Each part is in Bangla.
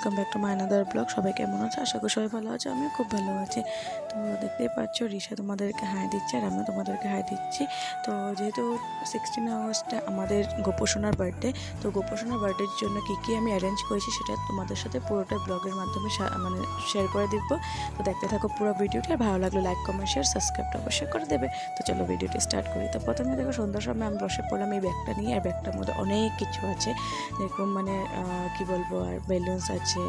Welcome back to my another blog. সবাই কেমন আছে? আশা করি সবাই ভালো আছে, আমিও খুব ভালো আছি। তো দেখতেই পাচ্ছ রিশা তোমাদেরকে হাই দিচ্ছে আর আমিও তোমাদেরকে হাই দিচ্ছি। তো যেহেতু 16 আগস্টে আমাদের গোপোষণার বার্থডে, তো গোপোষণার বার্থডের জন্য কী কী আমি অ্যারেঞ্জ করেছি সেটা তোমাদের সাথে পুরোটা ব্লগের মাধ্যমে মানে শেয়ার করে দিব। তো দেখতে থাকো পুরো ভিডিওটি, আর ভালো লাগলো লাইক কমেন্ট শেয়ার সাবস্ক্রাইবটা অবশ্যই করে দেবে। তো চলো ভিডিওটি স্টার্ট করি। তো প্রথমে দেখো সন্ধ্যার সময় আমি বসে পড়লাম এই ব্যাগটা নিয়ে, আর ব্যাগটার মধ্যে অনেক কিছু আছে, যেরকম মানে কি বলবো, আর বেলুনস আছে,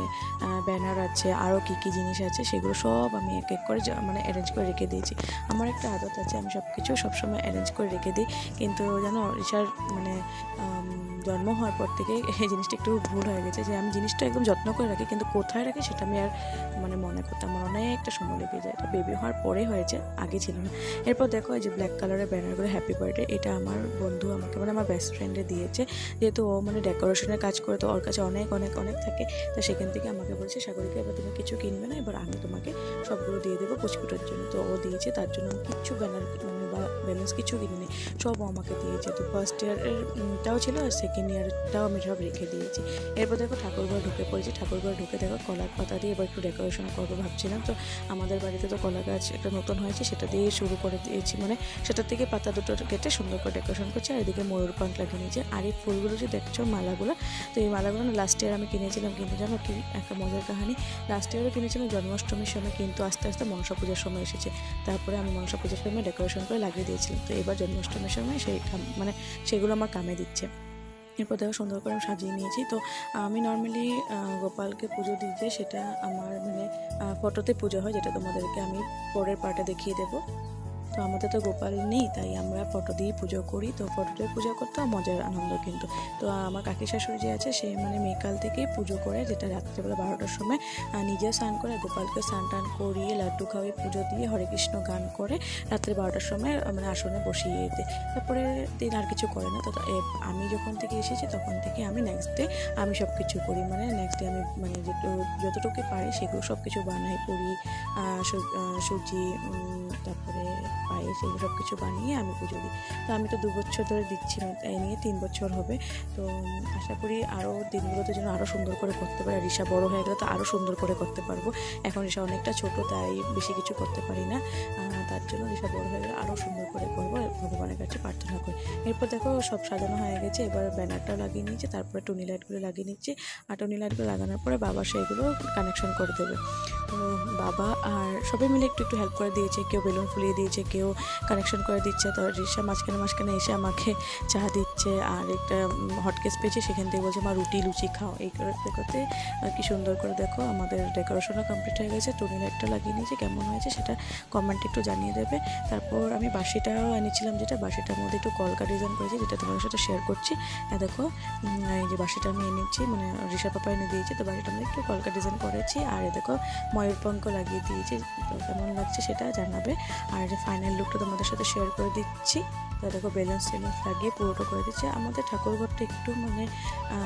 ব্যানার আছে, আরও কী কী জিনিস আছে সেগুলো সব আমি এক এক করে মানে অ্যারেঞ্জ করে রেখে দিয়েছি। আমার একটা আদত আছে, আমি সব কিছু সবসময় অ্যারেঞ্জ করে রেখে দিই, কিন্তু জানো রিশার মানে জন্ম হওয়ার পর থেকে এই জিনিসটা একটু ভুল হয়ে গেছে, যে আমি জিনিসটা একদম যত্ন করে রাখি, কিন্তু কোথায় রাখি সেটা আমি আর মানে মনে করতে আমার অনেকটা সময় লেগে যায়। এটা বেবি হওয়ার পরে হয়েছে, আগে ছিল না। এরপর দেখো এই যে ব্ল্যাক কালারের ব্যানারগুলো হ্যাপি বার্থডে, এটা আমার বন্ধু আমাকে মানে আমার বেস্ট ফ্রেন্ডে দিয়েছে, যেহেতু ও মানে ডেকোরেশনের কাজ করে, তো ওর কাছে অনেক অনেক অনেক থাকে। তো সেখান থেকে আমাকে বলছে, সাগরিকা এবার তুমি কিছু কিনবে না, এবার আমি তোমাকে সবগুলো দিয়ে দেবো পুচকুটার জন্য। তো ও দিয়েছে, তার জন্য আমি কিচ্ছু ব্যানার মানে বা ব্যালেন্স কিছু কিনিনি, সব ও আমাকে দিয়েছে। তো ফার্স্ট ইয়ারেরটাও ছিল আর সেকেন্ড ইয়ারটাও আমি সব রেখে দিয়েছি। এরপর দেখো ঠাকুরঘর ঢুকে পড়েছি। ঠাকুরঘর ঢুকে দেখো কলার পাতা দিয়ে এবার একটু ডেকোরেশন করবো ভাবছিলাম। তো আমাদের বাড়িতে তো কলা গাছ একটা নতুন হয়েছে, সেটা দিয়ে শুরু করে দিয়েছি, মানে সেটার থেকে পাতা দুটো কেটে সুন্দর করে ডেকোরেশন করছি। আর এদিকে ময়ূর পাঙ্খ লাগিয়ে নিয়েছে। আর এই ফুলগুলো যে দেখছো মালাগুলো, তো এই মালাগুলো না লাস্ট ইয়ার আমি কিনেছিলাম, কিন্তু জানো কি একটা মজার কাহিনী, লাস্ট ইয়ারও কিনেছিলাম জন্মাষ্টমীর সময়, কিন্তু আস্তে আস্তে মনসা পূজার সময় এসেছে, তারপরে আমি মনসা পূজার সময় ডেকোরেশন করে লাগিয়ে দিয়েছিলাম। তো এবার জন্মাষ্টমীর সময় সেই মানে সেগুলো আমার কামে দিচ্ছে। এরপর দেখো সুন্দর করে সাজিয়ে নিয়েছি। তো আমি নর্মালি গোপালকে পুজো দিতে, সেটা আমার মানে ফটোতে পুজো হয়, যেটা তোমাদেরকে আমি পরের পার্টে দেখিয়ে দেবো। তো আমাদের তো গোপাল নেই, তাই আমরা ফটো দিয়েই পুজো করি। তো ফটো দিয়ে পুজো করতেও মজার আনন্দ কিন্তু। তো আমার কাকি শাশুড়ি যে আছে, সে মানে মেকাল থেকেই পুজো করে, যেটা রাত্রেবেলা 12টার সময় নিজেও স্নান করে, গোপালকে স্নান টান করিয়ে লাড্ডু খাওয়িয়ে পুজো দিয়ে হরে কৃষ্ণ গান করে রাত্রে 12টার সময় মানে আসনে বসিয়ে দিতে। তারপরে দিন আর কিছু করে না। তো আমি যখন থেকে এসেছি তখন থেকে আমি নেক্সট ডে আমি সব কিছু করি, মানে নেক্সট ডে আমি মানে যতটুকু পারি সেগুলো সব কিছু বানাই, পুরি, সুজি, তারপরে পায়েস, এগুলো সব কিছু বানিয়ে আমি পুজো দিই। তো আমি তো 2 বছর ধরে দিচ্ছিলাম, এই নিয়ে 3 বছর হবে। তো আশা করি আরও দিনগুলোতে যেন আরও সুন্দর করে করতে পারি। রিশা বড় হয়ে গেলে তো আরও সুন্দর করে করতে পারবো। এখন রিশা অনেকটা ছোট, তাই বেশি কিছু করতে পারি না, তার জন্য রিশা বড় হয়ে গেলে আরও সুন্দর করে করবো, ভগবানের কাছে প্রার্থনা করি। এরপর দেখো সব সাজানো হয়ে গেছে, এবার ব্যানারটা লাগিয়ে নিয়েছি, তারপরে টুনি লাইটগুলো লাগিয়ে নিচ্ছি। আর টুনি লাইটগুলো লাগানোর পরে বাবা সেগুলো কানেকশন করে দেবে। তো বাবা আর সবাই মিলে একটু একটু হেল্প করে দিয়েছে, কেউ বেলুন ফুলিয়ে দিয়েছে, কেউ কানেকশন করে দিচ্ছে। তো রিশা মাঝখানে এসে আমাকে চা দিচ্ছে, আর একটা হটকেস পেয়েছে, সেখান থেকে বলছে মা রুটি লুচি খাও। এই করতে করতে কি সুন্দর করে দেখো আমাদের ডেকোরেশনও কমপ্লিট হয়ে গেছে। টুনি লাইটটা লাগিয়ে নিয়েছে, কেমন হয়েছে সেটা কমেন্টে একটু জানিয়ে দেবে। তারপর আমি বাঁশিটাও এনেছিলাম, যেটা বাঁশিটার মধ্যে একটু কলকা ডিজাইন করেছি, যেটা তোমাদের সাথে শেয়ার করছি। দেখো এই যে বাঁশিটা আমি এনেছি, মানে রিশা পাপা এনে দিয়েছে, তো বাঁশিটা আমি একটু কলকা ডিজাইন করেছি। আর দেখো ময়ূর পঙ্খ লাগিয়ে দিয়েছি, তো কেমন লাগছে সেটা জানাবে। আর ফাইনাল লুকটা তোমাদের সাথে শেয়ার করে দিচ্ছি। তো দেখো বেলুন্স লাগিয়ে পুরোটা করে দিচ্ছে। আমাদের ঠাকুরঘরটা একটু মানে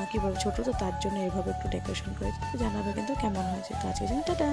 কী বলবো ছোটো, তো তার জন্য এইভাবে একটু ডেকোরেশন করেছি। তো জানাবে কিন্তু কেমন হয়েছে। তো আজকে টাটা।